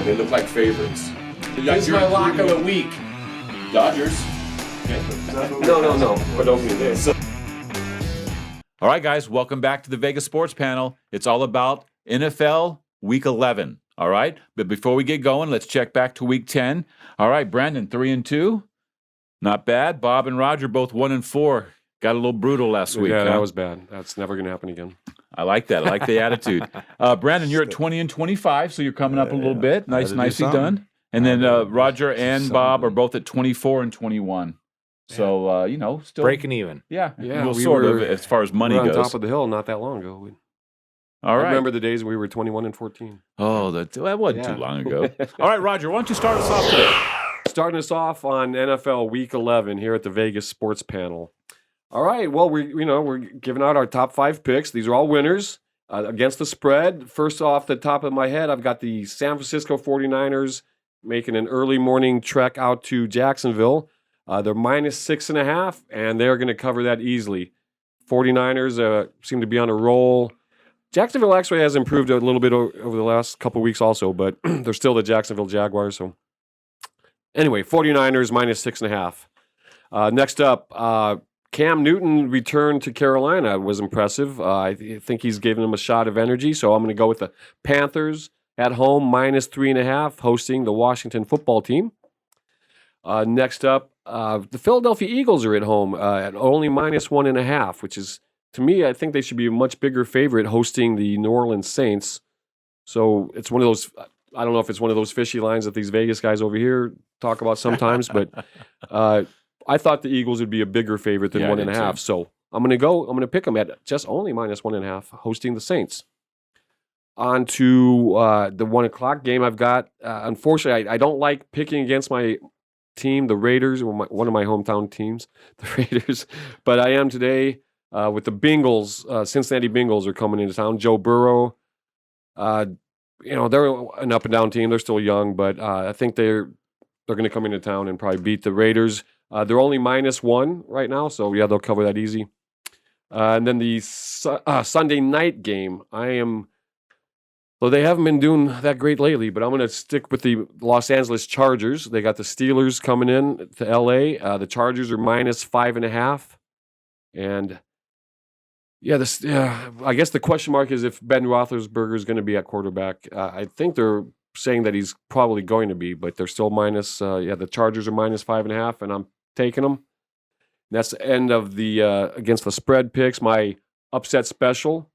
and they look like favorites. This is my lock of the week. Dodgers. No. But opening day. All right, guys, welcome back to the Vegas Sports Panel. It's all about NFL Week 11. All right, but before we get going, let's check back to Week 10. All right, Brandon, 3-2, not bad. Bob and Roger both 1-4. Got a little brutal last week. Yeah, that was bad. That's never going to happen again. I like that. I like the attitude. Brandon, you're at 20-25, so you're coming up a little bit. Nicely done. And then Roger and Bob are both at 24-21. So still breaking even. Yeah, we sort were, of as far as money on goes. top of the hill not that long ago. All right. I remember the days we were 21-14. Oh, that wasn't too long ago. All right, Roger, why don't you start us off today? Starting us off on NFL Week 11 here at the Vegas Sports Panel. All right, well, we're giving out our top 5 picks. These are all winners against the spread. First off the top of my head, I've got the San Francisco 49ers making an early morning trek out to Jacksonville. They're -6.5, and they're going to cover that easily. 49ers seem to be on a roll. Jacksonville actually has improved a little bit over the last couple of weeks also, but they're still the Jacksonville Jaguars. So anyway, 49ers -6.5. Next up, Cam Newton returned to Carolina. It was impressive. I think he's given them a shot of energy, so I'm going to go with the Panthers at home -3.5, hosting the Washington football team. Next up, the Philadelphia Eagles are at home at only -1.5, which is, to me, I think they should be a much bigger favorite hosting the New Orleans Saints. So it's one of those, I don't know if it's one of those fishy lines that these Vegas guys over here talk about sometimes, but I thought the Eagles would be a bigger favorite than 1.5. So I'm going to pick them at just only -1.5, hosting the Saints. On to the 1 o'clock game I've got. Unfortunately, I don't like picking against my team, the Raiders, one of my hometown teams, the Raiders. But I am today with the Bengals. Cincinnati Bengals are coming into town. Joe Burrow, they're an up and down team. They're still young, but I think they're going to come into town and probably beat the Raiders. They're only -1 right now, so yeah, they'll cover that easy. And then the Sunday night game, well, they haven't been doing that great lately, but I'm going to stick with the Los Angeles Chargers. They got the Steelers coming in to L.A. The Chargers are -5.5. And, I guess the question mark is if Ben Roethlisberger is going to be at quarterback. I think they're saying that he's probably going to be, but they're still the Chargers are -5.5, and I'm taking them. And that's the end of the against the spread picks. My upset special.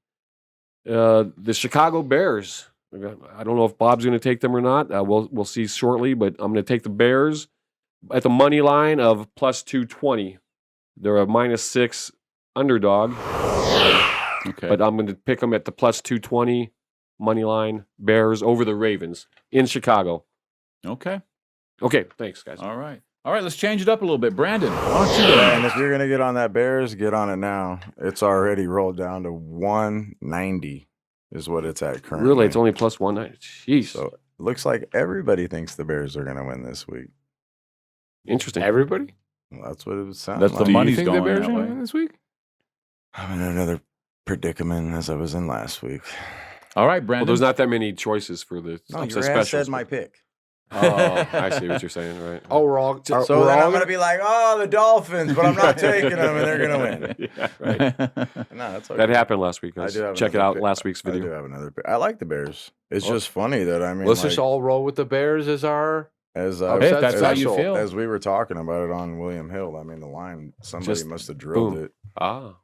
The Chicago Bears. I don't know if Bob's going to take them or not. We'll see shortly, but I'm going to take the Bears at the money line of +220. They're a -6 underdog. Okay. But I'm going to pick them at the +220 money line Bears over the Ravens in Chicago. Okay. Okay, thanks, guys. All right, let's change it up a little bit. Brandon, why don't you go? And if you're going to get on that Bears, get on it now. It's already rolled down to 190 is what it's at currently. Really? It's only +190. Jeez. So it looks like everybody thinks the Bears are going to win this week. Interesting. Everybody? Well, that's what it would sound That's like. the money's think going the Bears that are way. going to win this week? I'm in another predicament as I was in last week. All right, Well, Brandon. there's not that many choices for the No, upset your ass specials. said my pick. Oh, I see what you're saying, right? Oh, we're all. So we're then all I'm going to be like, the Dolphins, but I'm not taking them, and they're going to win. Yeah, right. No, that's okay. That happened last week, I guys. do have Check it another out, pick. last week's I do video. have another pick. I like the Bears. It's Well, just funny that, I mean, Let's just all roll with the Bears as our. as Hey, if that's how you as- feel. as we were talking about it on William Hill, I mean, the line, somebody Just must have drilled boom. it.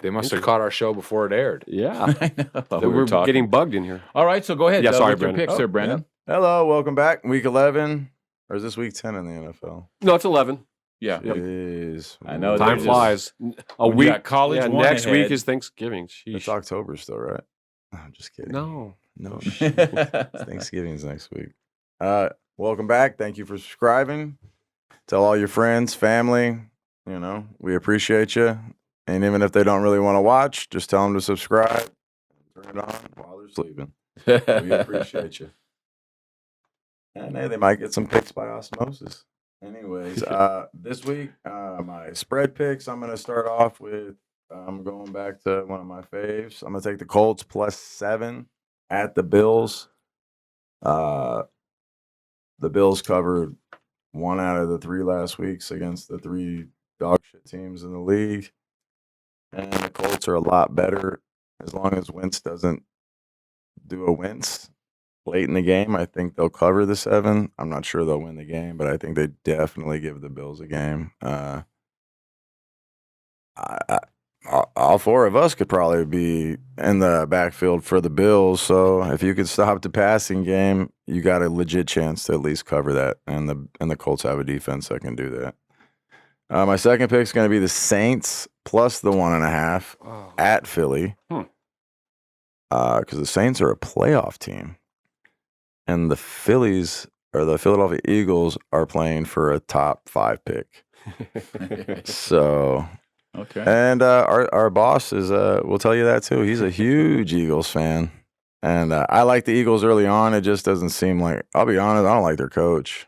They must have caught our show before it aired. Yeah. I know. We're talking. getting bugged in here. All right, so go ahead. Yeah, sorry, with your Brandon. picks there, Brandon. Hello, welcome back. Week 11. Or is this week 10 in the NFL? No, it's 11. Yeah. Jeez. I know, Time just- flies. A when you week. got college yeah, one next ahead. week is Thanksgiving. It's Sheesh. October still, right? I'm just kidding. No. No. Thanksgiving's next week. Welcome back. Thank you for subscribing. Tell all your friends, family, we appreciate you. And even if they don't really want to watch, just tell them to subscribe. Turn it on while they're sleeping. We appreciate you. And hey, they might get some picks by osmosis. Anyways, this week, my spread picks, I'm going to start off with, I'm going back to one of my faves. I'm going to take the Colts +7 at the Bills. the Bills covered 1 out of the 3 last weeks against the 3 dog shit teams in the league. And the Colts are a lot better as long as Wentz doesn't do a Wentz late in the game. I think they'll cover the 7. I'm not sure they'll win the game, but I think they definitely give the Bills a game. All 4 of us could probably be in the backfield for the Bills. So if you could stop the passing game, you got a legit chance to at least cover that. And the Colts have a defense that can do that. My second pick is going to be the Saints plus the 1.5 at Philly. Because the Saints are a playoff team, and the Phillies or the Philadelphia Eagles are playing for a top 5 pick. So. Okay. And our boss is will tell you that too. He's a huge Eagles fan, and I like the Eagles early on. It just doesn't seem like. I'll be honest, I don't like their coach.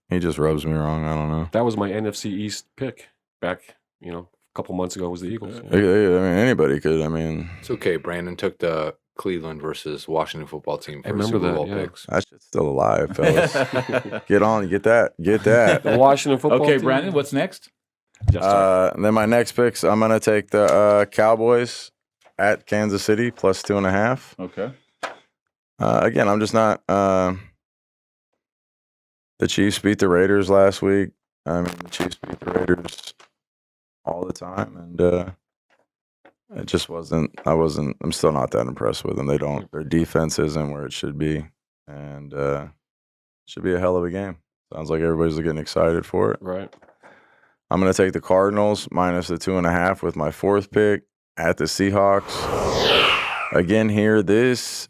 He just rubs me wrong. I don't know. That was my NFC East pick back, a couple months ago. Was the Eagles? I mean, anybody could. I mean, It's okay. Brandon took the Cleveland versus Washington football team for remember Super that, Bowl yeah. picks. that shit's still alive, fellas. Get on, get that. The Washington football Okay, team? Brandon, what's next? And then my next picks, I'm gonna take the Cowboys at Kansas City plus 2.5. Okay. Again, I'm just not. The Chiefs beat the Raiders last week. I mean, the Chiefs beat the Raiders all the time, and it just wasn't. I'm still not that impressed with them. Their defense isn't where it should be, and should be a hell of a game. Sounds like everybody's getting excited for it. Right. I'm going to take the Cardinals minus the 2.5 with my 4th pick at the Seahawks. Again, here, this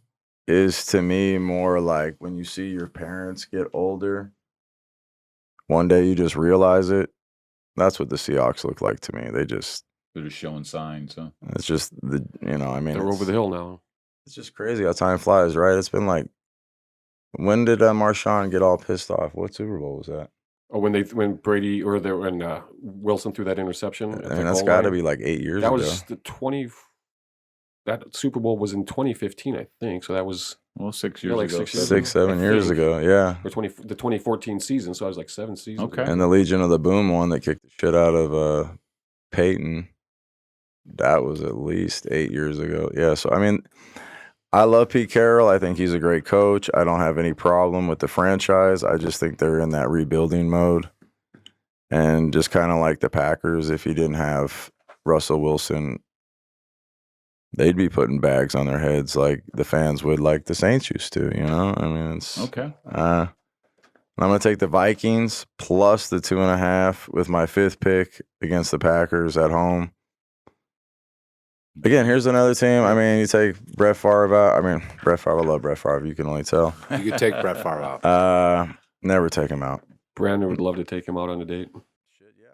is to me more like when you see your parents get older, one day you just realize it. That's what the Seahawks look like to me. They're just showing signs, huh? It's just I mean, They're over the hill now. It's just crazy how time flies, right? It's been like, when did Marshawn get all pissed off? What Super Bowl was that? Oh, when Brady when Wilson threw that interception. I mean, that's got to be like 8 years ago. That was the 20. That Super Bowl was in 2015, I think. So that was 6 years like ago. 6 years 6, 7 years ago, yeah. Or the 2014 season. So I was like 7 seasons. Okay. And the Legion of the Boom one that kicked the shit out of Peyton. That was at least 8 years ago. Yeah, so I mean, I love Pete Carroll. I think he's a great coach. I don't have any problem with the franchise. I just think they're in that rebuilding mode. And just kind of like the Packers, if you didn't have Russell Wilson, they'd be putting bags on their heads like the fans would, like the Saints used to, I mean, it's... Okay. I'm going to take the Vikings plus the 2.5 with my 5th pick against the Packers at home. Again, here's another team. I mean, you take Brett Favre out. I mean, Brett Favre, I love Brett Favre. You can only tell. You could take Brett Favre out. Never take him out. Brandon would love to take him out on a date. Shit, yeah,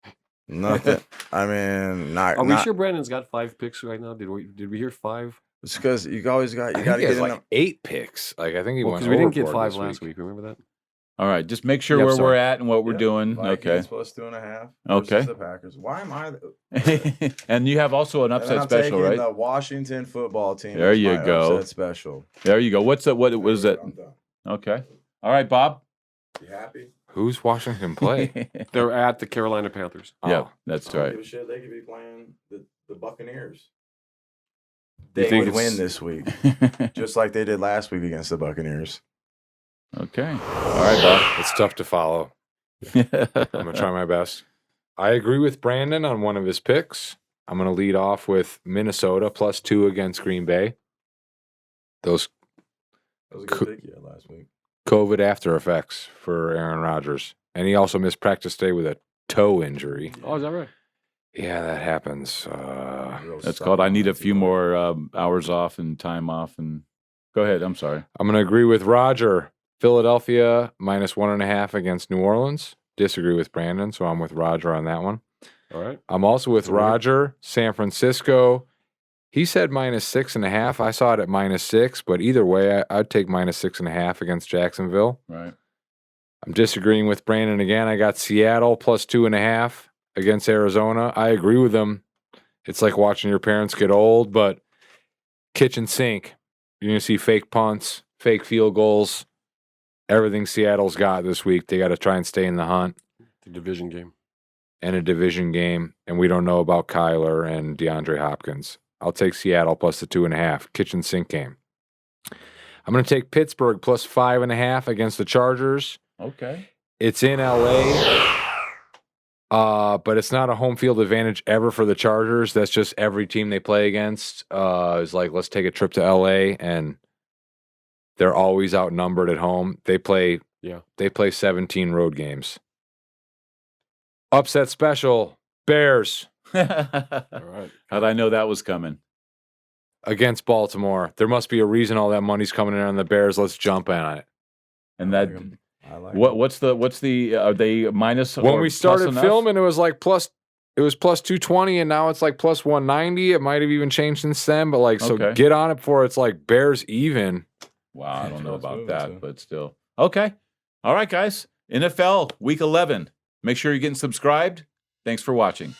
I would. Nothing. I mean, not. Are we sure Brandon's got 5 picks right now? Did we hear 5? It's because you always got. You I got to think he get has in like 8 picks. Like I think he went. Because we didn't get overboard 5 this last week. Remember that? All right. Just make sure Yep, where sorry. we're at and what we're doing. Vikings Okay. plus 2.5. Okay. versus The Packers. Why am I? And you have also an And upset I'm special, taking right? The Washington football team. There as you my go. Upset special. There you go. What was that? I'm done. Okay. All right, Bob. You happy? Who's Washington play? They're at the Carolina Panthers. Yeah, Oh. that's I don't right. give a shit. They could be playing the Buccaneers. You They think would it's- win this week, just like they did last week against the Buccaneers. Okay. All right, It's tough to follow. Bob. I'm gonna try my best. I agree with Brandon on one of his picks. I'm gonna lead off with Minnesota plus 2 against Green Bay. Those That was a Co- good pick last week. COVID after effects for Aaron Rodgers, and he also missed practice today with a toe injury. Oh, is that right? Yeah, that happens. That's called I need a few more hours off and time off. And go ahead. I'm sorry. I'm gonna agree with Roger. Philadelphia minus 1.5 against New Orleans. Disagree with Brandon, so I'm with Roger on that one. All right. I'm also with Right. Roger. San Francisco. He said minus 6.5. I saw it at minus 6, but either way, I'd take minus 6.5 against Jacksonville. Right. I'm disagreeing with Brandon again. I got Seattle plus 2.5 against Arizona. I agree with him. It's like watching your parents get old, but kitchen sink. You're going to see fake punts, fake field goals. everything Seattle's got this week. They got to try and stay in the hunt. The division game. And a division game, and we don't know about Kyler and DeAndre Hopkins. I'll take Seattle plus the 2.5. Kitchen sink game. I'm going to take Pittsburgh plus 5.5 against the Chargers. Okay. It's in LA, but it's not a home field advantage ever for the Chargers. That's just every team they play against is like, let's take a trip to LA, and they're always outnumbered at home. They play 17 road games. Upset special, Bears. All right. How'd I know that was coming? Against Baltimore. There must be a reason all that money's coming in on the Bears. Let's jump on it. And that what's the are they minus? When or we plus started enough? filming, it was plus 220, and now it's like plus 190. It might have even changed since then, but like, so Okay. get on it before it's like Bears even. Wow, I don't know That's about moving, that, too. but still. Okay. All right, guys. NFL Week 11. Make sure you're getting subscribed. Thanks for watching.